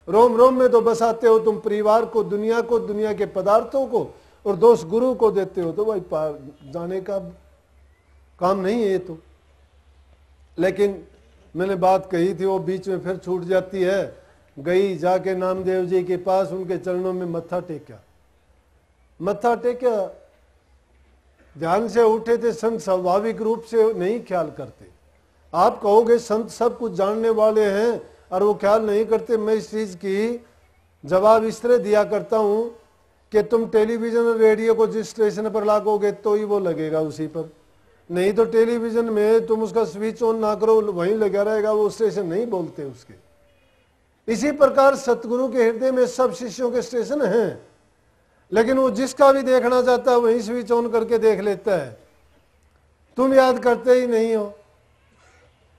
रोम रोम में तो बसाते हो तुम परिवार को, दुनिया के पदार्थों को, और दोष गुरु को देते हो। तो भाई पार जाने का काम नहीं है ये तो। लेकिन मैंने बात कही थी, वो बीच में फिर छूट जाती है। गई जाके नामदेव जी के पास, उनके चरणों में मत्था टेका। ध्यान से उठे थे संत, स्वाभाविक रूप से नहीं ख्याल करते। आप कहोगे संत सब कुछ जानने वाले हैं और वो ख्याल नहीं करते। मैं इस चीज की जवाब इस तरह दिया करता हूं कि तुम टेलीविजन और रेडियो को जिस स्टेशन पर लागोगे तो ही वो लगेगा उसी पर, नहीं तो टेलीविजन में तुम उसका स्विच ऑन ना करो वहीं लगा रहेगा, वो स्टेशन नहीं बोलते उसके। इसी प्रकार सतगुरु के हृदय में सब शिष्यों के स्टेशन हैं, लेकिन वो जिसका भी देखना चाहता है वहीं स्विच ऑन करके देख लेता है। तुम याद करते ही नहीं हो।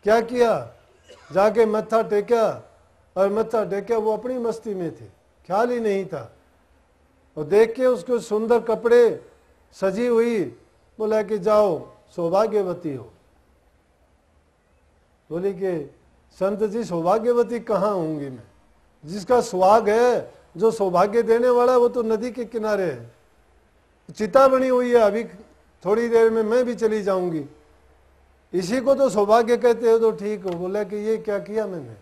क्या किया? जाके मत्था टेका, और मत्था टेका वो अपनी मस्ती में थे, ख्याल ही नहीं था। और देख के उसको सुंदर कपड़े सजी हुई, बोला कि जाओ सौभाग्यवती हो। बोली कि संत जी सौभाग्यवती कहाँ होंगी मैं? जिसका सुहाग है, जो सौभाग्य देने वाला है, वो तो नदी के किनारे है, चिता बनी हुई है। अभी थोड़ी देर में मैं भी चली जाऊंगी, इसी को तो सौभाग्य कहते हो। तो ठीक हो। बोला कि ये क्या किया मैंने?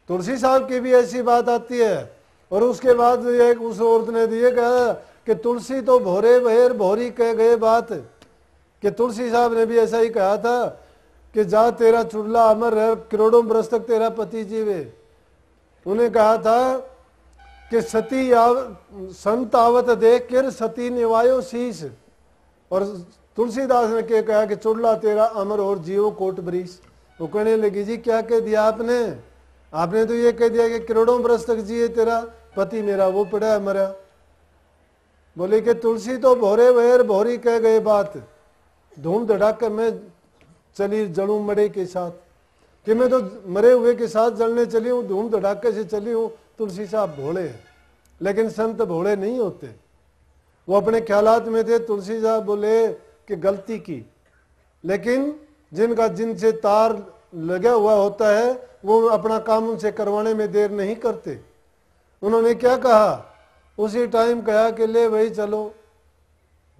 तुलसी साहब की भी ऐसी बात आती है। और उसके बाद एक उस औरत ने ये कहा कि तुलसी तो भोरे बहेर भोरी कह गए बात, कि तुलसी साहब ने भी ऐसा ही कहा था कि जा तेरा चुड़ला अमर है, करोड़ों बरस तक तेरा पति जीवे। उन्हें कहा था कि संत आवत देख कर सती निवायो शीश। और तुलसीदास ने क्या कहा कि चुड़ला तेरा अमर और जियो कोट बरीस। वो कहने लगी जी क्या कह दिया आपने? आपने तो ये कह दिया कि करोड़ों बरस तक जिए तेरा पति, मेरा वो पड़ा है मरा। बोले कि तुलसी तो भोरे वहेर भोरी कह गए बात, धूम धड़ाके मैं चली जलूं मरे के साथ, कि मैं तो मरे हुए के साथ जलने चली हूँ, धूम धड़ाके से चली हूँ। तुलसी साहब भोले हैं, लेकिन संत भोले नहीं होते, वो अपने ख्यालात में थे। तुलसी साहब बोले कि गलती की, लेकिन जिनसे तार लगा हुआ होता है वो अपना काम उनसे करवाने में देर नहीं करते। उन्होंने क्या कहा? उसी टाइम कहा कि ले भाई चलो,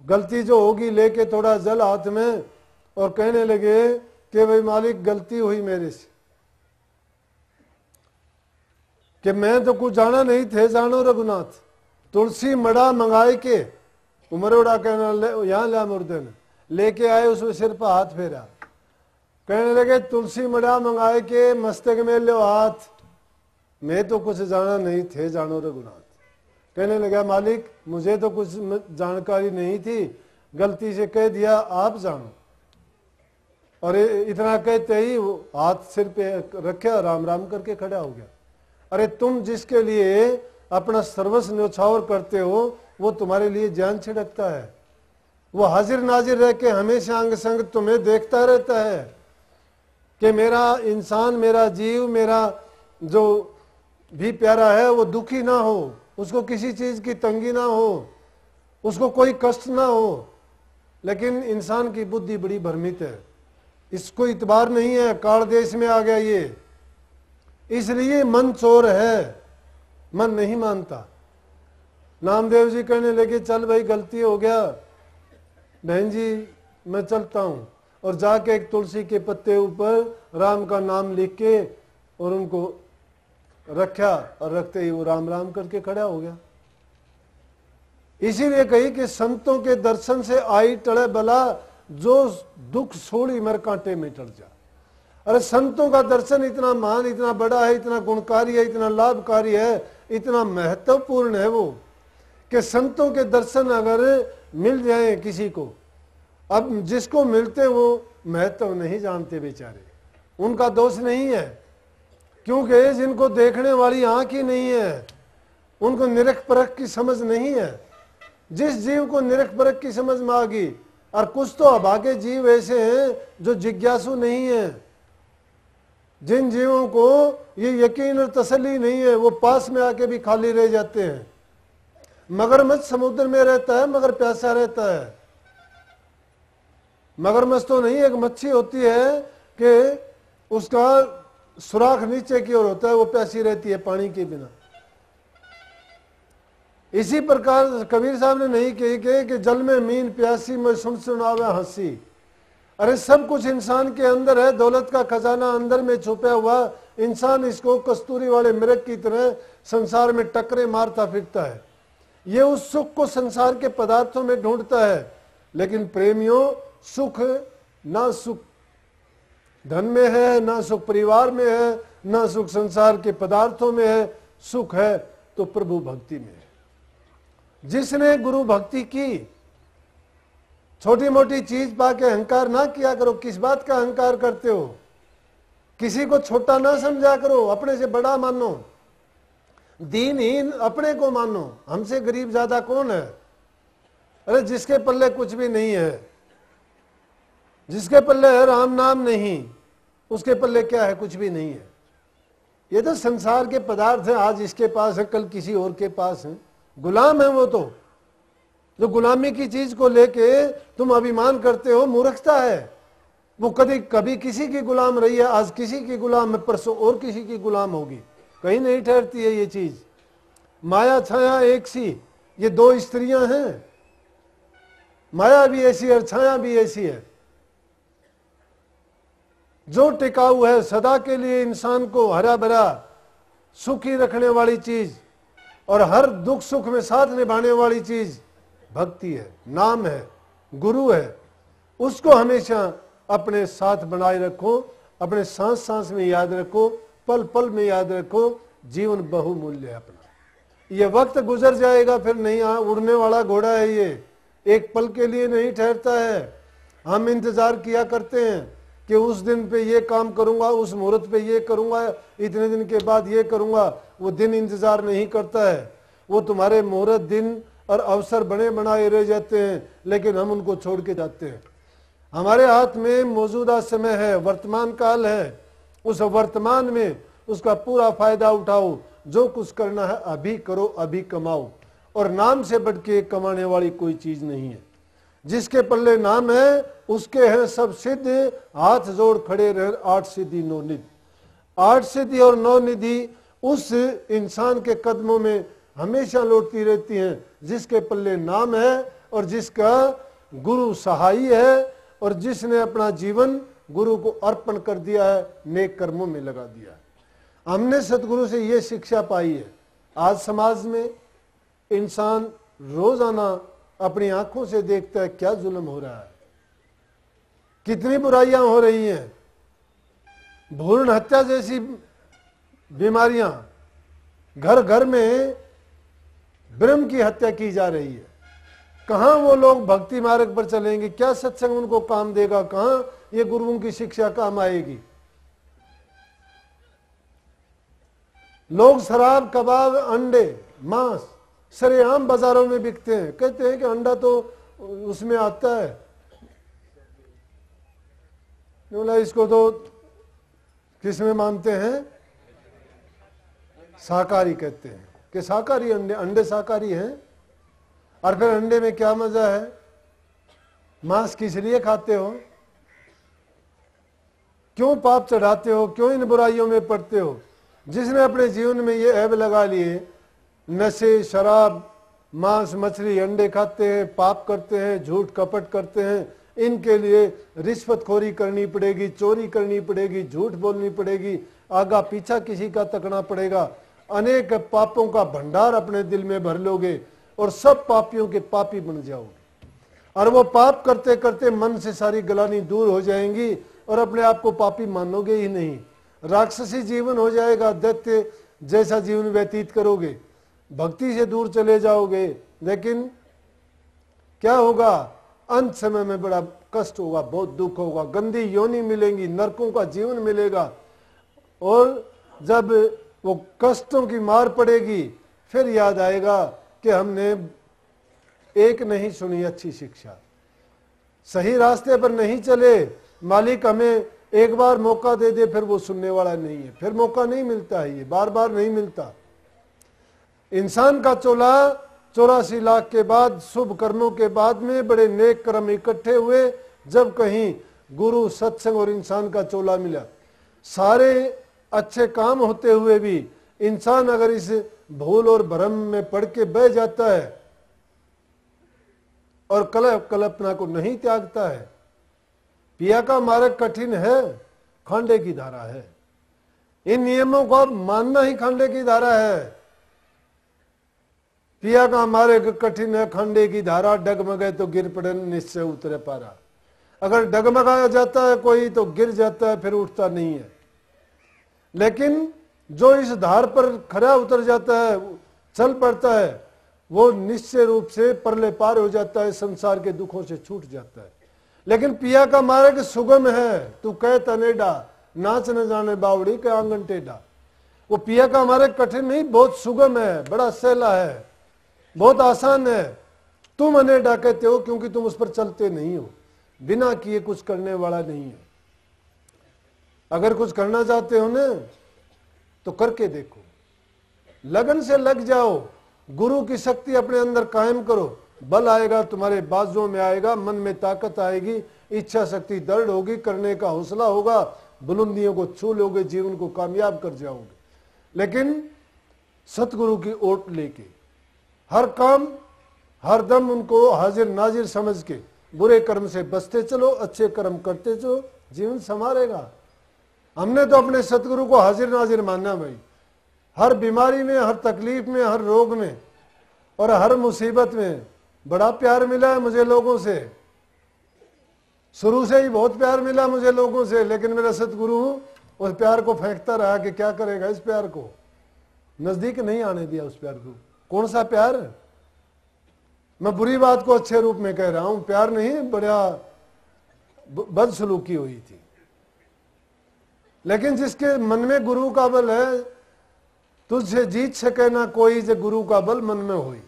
गलती जो होगी लेके थोड़ा जल हाथ में, और कहने लगे कि भाई मालिक गलती हुई मेरे से, कि मैं तो कुछ जाना नहीं थे, जानो रघुनाथ। तुलसी मड़ा मंगाए के उमरोड़ा कहना यहाँ ला मुर्दे ने लेके आए, उसमें सिर पर हाथ फेरा, कहने लगे तुलसी मड़ा मंगाए के मस्तक में लो हाथ, मैं तो कुछ जाना नहीं थे, जानो रघुनाथ। कहने लगा मालिक मुझे तो कुछ जानकारी नहीं थी, गलती से कह दिया, आप जानो। और इतना कहते ही वो हाथ सिर पे रखा, राम राम करके खड़ा हो गया। अरे तुम जिसके लिए अपना सर्वस्व न्यौछावर करते हो, वो तुम्हारे लिए जान छिड़कता है। वो हाजिर नाजिर रह के हमेशा अंग संग तुम्हें देखता रहता है कि मेरा इंसान, मेरा जीव, मेरा जो भी प्यारा है वो दुखी ना हो, उसको किसी चीज की तंगी ना हो, उसको कोई कष्ट ना हो। लेकिन इंसान की बुद्धि बड़ी भ्रमित है, इसको इतबार नहीं है, काल देश में आ गया ये, इसलिए मन चोर है, मन नहीं मानता। नामदेव जी कहने लगे चल भाई गलती हो गया बहन जी, मैं चलता हूं। और जाके एक तुलसी के पत्ते ऊपर राम का नाम लिख के और उनको रखा, और रखते ही वो राम राम करके खड़ा हो गया। इसीलिए कही कि संतों के दर्शन से आई टले बला, जो दुख छोड़ी मर कांटे में टल जा। अरे संतों का दर्शन इतना महान, इतना बड़ा है, इतना गुणकारी है, इतना लाभकारी है, इतना महत्वपूर्ण है वो, कि संतों के दर्शन अगर मिल जाए किसी को, अब जिसको मिलते वो महत्व नहीं जानते बेचारे, उनका दोष नहीं है, क्योंकि जिनको देखने वाली आंख ही नहीं है, उनको निरख परख की समझ नहीं है। जिस जीव को निरख परख की समझ में आ गई, और कुछ तो अभागे जीव ऐसे हैं जो जिज्ञासु नहीं है, जिन जीवों को ये यकीन और तसल्ली नहीं है, वो पास में आके भी खाली रह जाते हैं। मगरमच्छ समुद्र में रहता है मगर प्यासा रहता है। मगरमच्छ तो नहीं, एक मच्छी होती है कि उसका सुराख नीचे की ओर होता है, वो प्यासी रहती है पानी के बिना। इसी प्रकार कबीर साहब ने नहीं कही कि जल में मीन प्यासी मैं सुन सुनावे हंसी। अरे सब कुछ इंसान के अंदर है, दौलत का खजाना अंदर में छुपा हुआ। इंसान इसको कस्तूरी वाले मृग की तरह संसार में टकरे मारता फिरता है। ये उस सुख को संसार के पदार्थों में ढूंढता है, लेकिन प्रेमियों सुख ना सुख धन में है, ना सुख परिवार में है, ना सुख संसार के पदार्थों में है। सुख है तो प्रभु भक्ति में है। जिसने गुरु भक्ति की, छोटी मोटी चीज पाके अहंकार ना किया करो। किस बात का अहंकार करते हो? किसी को छोटा ना समझा करो, अपने से बड़ा मानो। दीनहीन अपने को मानो, हमसे गरीब ज्यादा कौन है? अरे जिसके पल्ले कुछ भी नहीं है, जिसके पल्ले है राम नाम नहीं, उसके पल्ले क्या है? कुछ भी नहीं है। ये तो संसार के पदार्थ हैं, आज इसके पास है कल किसी और के पास है। गुलाम है वो तो। जो गुलामी की चीज को लेके तुम अभिमान करते हो, मूर्खता है। वो कभी किसी की गुलाम रही है, आज किसी की गुलाम है, परसों और किसी की गुलाम होगी। कहीं नहीं ठहरती है ये चीज। माया छाया एक सी, ये दो स्त्रियां हैं। माया भी ऐसी है, छाया भी ऐसी है। जो टिकाऊ है, सदा के लिए इंसान को हरा भरा सुखी रखने वाली चीज और हर दुख सुख में साथ निभाने वाली चीज भक्ति है, नाम है, गुरु है। उसको हमेशा अपने साथ बनाए रखो, अपने सांस सांस में याद रखो, पल पल में याद रखो। जीवन बहुमूल्य है अपना। ये वक्त गुजर जाएगा, फिर नहीं उड़ने वाला घोड़ा है ये, एक पल के लिए नहीं ठहरता है। हम इंतजार किया करते हैं कि उस दिन पे ये काम करूंगा, उस मुहूर्त पे ये करूंगा, इतने दिन के बाद ये करूंगा। वो दिन इंतजार नहीं करता है। वो तुम्हारे मुहूर्त दिन और अवसर बने बनाए रह जाते हैं, लेकिन हम उनको छोड़ के जाते हैं। हमारे हाथ में मौजूदा समय है, वर्तमान काल है। उस वर्तमान में उसका पूरा फायदा उठाओ। जो कुछ करना है अभी करो, अभी कमाओ। और नाम से बढ़ के कमाने वाली कोई चीज नहीं है। जिसके पल्ले नाम है उसके हैं सब सिद्ध। हाथ जोड़ खड़े रहे, 8 सिद्धि 9 निधि। 8 सिद्धि और 9 निधि उस इंसान के कदमों में हमेशा लौटती रहती हैं जिसके पल्ले नाम है और जिसका गुरु सहाई है और जिसने अपना जीवन गुरु को अर्पण कर दिया है, नेक कर्मों में लगा दिया है। हमने सतगुरु से ये शिक्षा पाई है। आज समाज में इंसान रोजाना अपनी आंखों से देखता है क्या जुल्म हो रहा है, कितनी बुराइयां हो रही हैं। भ्रूण हत्या जैसी बीमारियां, घर घर में ब्रह्म की हत्या की जा रही है। कहां वो लोग भक्ति मार्ग पर चलेंगे? क्या सत्संग उनको काम देगा? कहां ये गुरुओं की शिक्षा काम आएगी? लोग शराब, कबाब, अंडे, मांस सरेआम बाजारों में बिकते हैं। कहते हैं कि अंडा तो उसमें आता है, बोला इसको तो किस में मानते हैं? शाकाहारी कहते हैं कि शाकाहारी अंडे शाकाहारी हैं। और फिर अंडे में क्या मजा है? मांस किस लिए खाते हो? क्यों पाप चढ़ाते हो? क्यों इन बुराइयों में पड़ते हो? जिसने अपने जीवन में ये ऐब लगा लिए, नशे, शराब, मांस, मछली, अंडे खाते हैं, पाप करते हैं, झूठ कपट करते हैं, इनके लिए रिश्वतखोरी करनी पड़ेगी, चोरी करनी पड़ेगी, झूठ बोलनी पड़ेगी, आगा पीछा किसी का तकना पड़ेगा। अनेक पापों का भंडार अपने दिल में भर लोगे और सब पापियों के पापी बन जाओगे। और वो पाप करते करते मन से सारी गलानी दूर हो जाएंगी और अपने आप को पापी मानोगे ही नहीं। राक्षसी जीवन हो जाएगा, दैत्य जैसा जीवन व्यतीत करोगे, भक्ति से दूर चले जाओगे। लेकिन क्या होगा? अंत समय में बड़ा कष्ट होगा, बहुत दुख होगा, गंदी योनि मिलेंगी, नरकों का जीवन मिलेगा। और जब वो कष्टों की मार पड़ेगी, फिर याद आएगा कि हमने एक नहीं सुनी अच्छी शिक्षा, सही रास्ते पर नहीं चले। मालिक हमें एक बार मौका दे दे, फिर वो सुनने वाला नहीं है, फिर मौका नहीं मिलता है, ये बार बार नहीं मिलता। इंसान का चोला 84 लाख के बाद, शुभ कर्मों के बाद में बड़े नेक कर्म इकट्ठे हुए, जब कहीं गुरु, सत्संग और इंसान का चोला मिला। सारे अच्छे काम होते हुए भी इंसान अगर इस भूल और भ्रम में पड़ के बह जाता है और कल्पना को नहीं त्यागता है, पिया का मार्ग कठिन है, खांडे की धारा है। इन नियमों को अब मानना ही खांडे की धारा है। पिया का मार्ग कठिन है, खांडे की धारा, डगमगे तो गिर पड़े निश्चय उतरे पारा। अगर डगमगाया जाता है कोई तो गिर जाता है, फिर उठता नहीं है। लेकिन जो इस धार पर खरा उतर जाता है, चल पड़ता है, वो निश्चय रूप से परले पार हो जाता है, संसार के दुखों से छूट जाता है। लेकिन पिया का मार्ग सुगम है, तू कह तनेडा, नाच न जाने बावड़ी के आंगन टेढ़ा। वो पिया का मार्ग कठिन नहीं, बहुत सुगम है, बड़ा सहला है, बहुत आसान है। तुम अनेडा कहते हो क्योंकि तुम उस पर चलते नहीं हो, बिना किए कुछ करने वाला नहीं है। अगर कुछ करना चाहते हो ना तो करके देखो, लगन से लग जाओ, गुरु की शक्ति अपने अंदर कायम करो, बल आएगा, तुम्हारे बाजुओं में आएगा, मन में ताकत आएगी, इच्छा शक्ति दृढ़ होगी, करने का हौसला होगा, बुलंदियों को छू लोगे, जीवन को कामयाब कर जाओगे। लेकिन सतगुरु की ओट लेके हर काम हर दम उनको हाजिर नाजिर समझ के बुरे कर्म से बचते चलो, अच्छे कर्म करते चलो, जीवन संवारेगा। हमने तो अपने सतगुरु को हाजिर नाजिर मानना भाई, हर बीमारी में, हर तकलीफ में, हर रोग में और हर मुसीबत में बड़ा प्यार मिला है मुझे लोगों से। शुरू से ही बहुत प्यार मिला मुझे लोगों से, लेकिन मेरा सतगुरु उस प्यार को फेंकता रहा कि क्या करेगा इस प्यार को, नजदीक नहीं आने दिया उस प्यार को। कौन सा प्यार? मैं बुरी बात को अच्छे रूप में कह रहा हूं, प्यार नहीं, बड़ा बदसलूकी हुई थी। लेकिन जिसके मन में गुरु का बल है, तुझसे जीत सके ना कोई, जो गुरु का बल मन में हुई।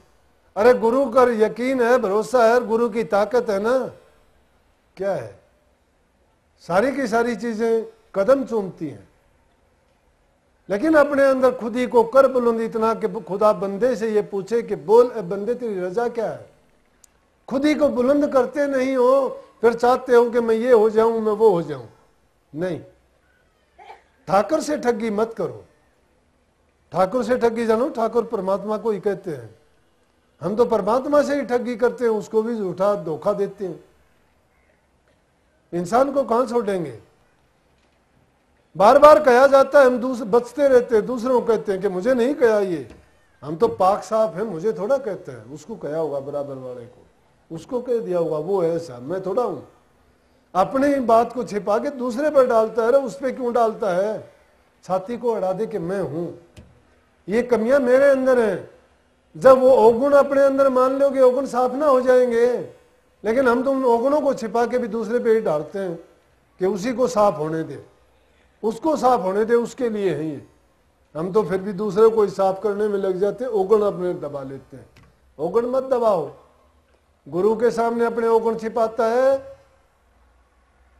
अरे गुरु का यकीन है, भरोसा है, गुरु की ताकत है ना, क्या है? सारी की सारी चीजें कदम चूमती हैं। लेकिन अपने अंदर खुद ही को कर बुलंद इतना कि खुदा बंदे से ये पूछे कि बोल ए बंदे तेरी रजा क्या है। खुद ही को बुलंद करते नहीं हो, फिर चाहते हो कि मैं ये हो जाऊं, मैं वो हो जाऊं। नहीं, ठाकुर से ठगी मत करो। ठाकुर से ठगी जानो, ठाकुर परमात्मा को ही कहते हैं। हम तो परमात्मा से ही ठगी करते हैं, उसको भी झूठा धोखा देते हैं। इंसान को कहां छोड़ेंगे? बार बार कहा जाता है, हम बचते रहते हैं, दूसरों को कहते हैं कि मुझे नहीं कहा ये, हम तो पाक साफ है, मुझे थोड़ा कहते हैं। उसको कहा होगा बराबर वाले को, उसको कह दिया होगा, वो ऐसा, मैं थोड़ा हूं। अपनी ही बात को छिपा के दूसरे पर डालता है, उस पर क्यों डालता है? छाती को अड़ा दे कि मैं हूं, ये कमियां मेरे अंदर हैं। जब वो अवगुण अपने अंदर मान लोगे, अवगुण साफ ना हो जाएंगे। लेकिन हम तो उन अवगुणों को छिपा के भी दूसरे पे ही डालते हैं कि उसी को साफ होने दे, उसको साफ होने दे, उसके लिए है ये। हम तो फिर भी दूसरे को साफ करने में लग जाते, अवगुण अपने दबा लेते हैं। अवगुण मत दबाओ। गुरु के सामने अपने अवगुण छिपाता है,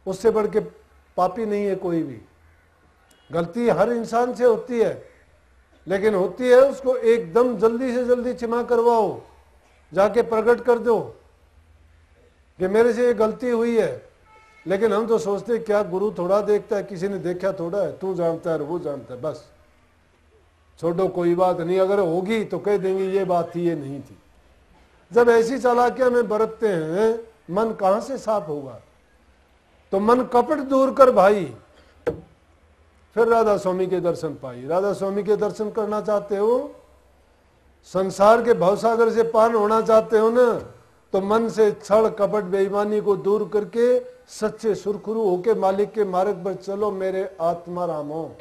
उससे बढ़ के पापी नहीं है कोई भी। गलती हर इंसान से होती है, लेकिन होती है उसको एकदम जल्दी से जल्दी क्षमा करवाओ, जाके प्रकट कर दो कि मेरे से ये गलती हुई है। लेकिन हम तो सोचते क्या गुरु थोड़ा देखता है, किसी ने देखा थोड़ा है, तू जानता है वो जानता है, बस छोड़ो कोई बात नहीं। अगर होगी तो कह देंगे ये बात थी, ये नहीं थी। जब ऐसी चालाकियां में बरतते हैं, मन कहां से साफ होगा? तो मन कपट दूर कर भाई, फिर राधा स्वामी के दर्शन पाई। राधा स्वामी के दर्शन करना चाहते हो, संसार के भवसागर से पार होना चाहते हो ना, तो मन से छल कपट बेईमानी को दूर करके सच्चे सुरखुरु होके मालिक के मार्ग पर चलो। मेरे आत्मा रामो,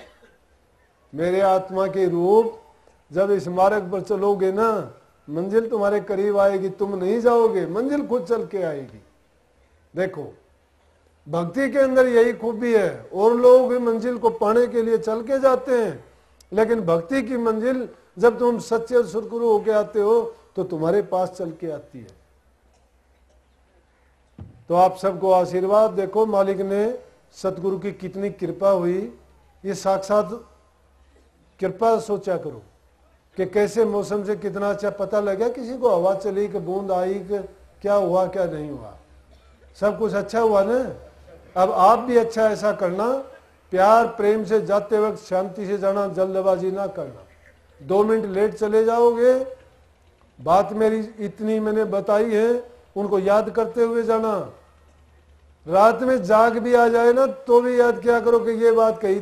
मेरे आत्मा के रूप, जब इस मार्ग पर चलोगे ना, मंजिल तुम्हारे करीब आएगी। तुम नहीं जाओगे, मंजिल खुद चल के आएगी। देखो, भक्ति के अंदर यही खूबी है। और लोग मंजिल को पाने के लिए चल के जाते हैं, लेकिन भक्ति की मंजिल जब तुम सच्चे और सुरखुरु होके आते हो तो तुम्हारे पास चल के आती है। तो आप सबको आशीर्वाद। देखो मालिक ने, सतगुरु की कितनी कृपा हुई, ये साक्षात कृपा सोचा करो कि कैसे मौसम से कितना अच्छा पता लगा। किसी को हवा चली कि बूंद आई कि क्या हुआ क्या नहीं हुआ, सब कुछ अच्छा हुआ ना। अब आप भी अच्छा ऐसा करना, प्यार प्रेम से जाते वक्त शांति से जाना, जल्दबाजी ना करना। 2 मिनट लेट चले जाओगे, बात मेरी इतनी मैंने बताई है, उनको याद करते हुए जाना। रात में जाग भी आ जाए ना तो भी याद किया करो कि ये बात कही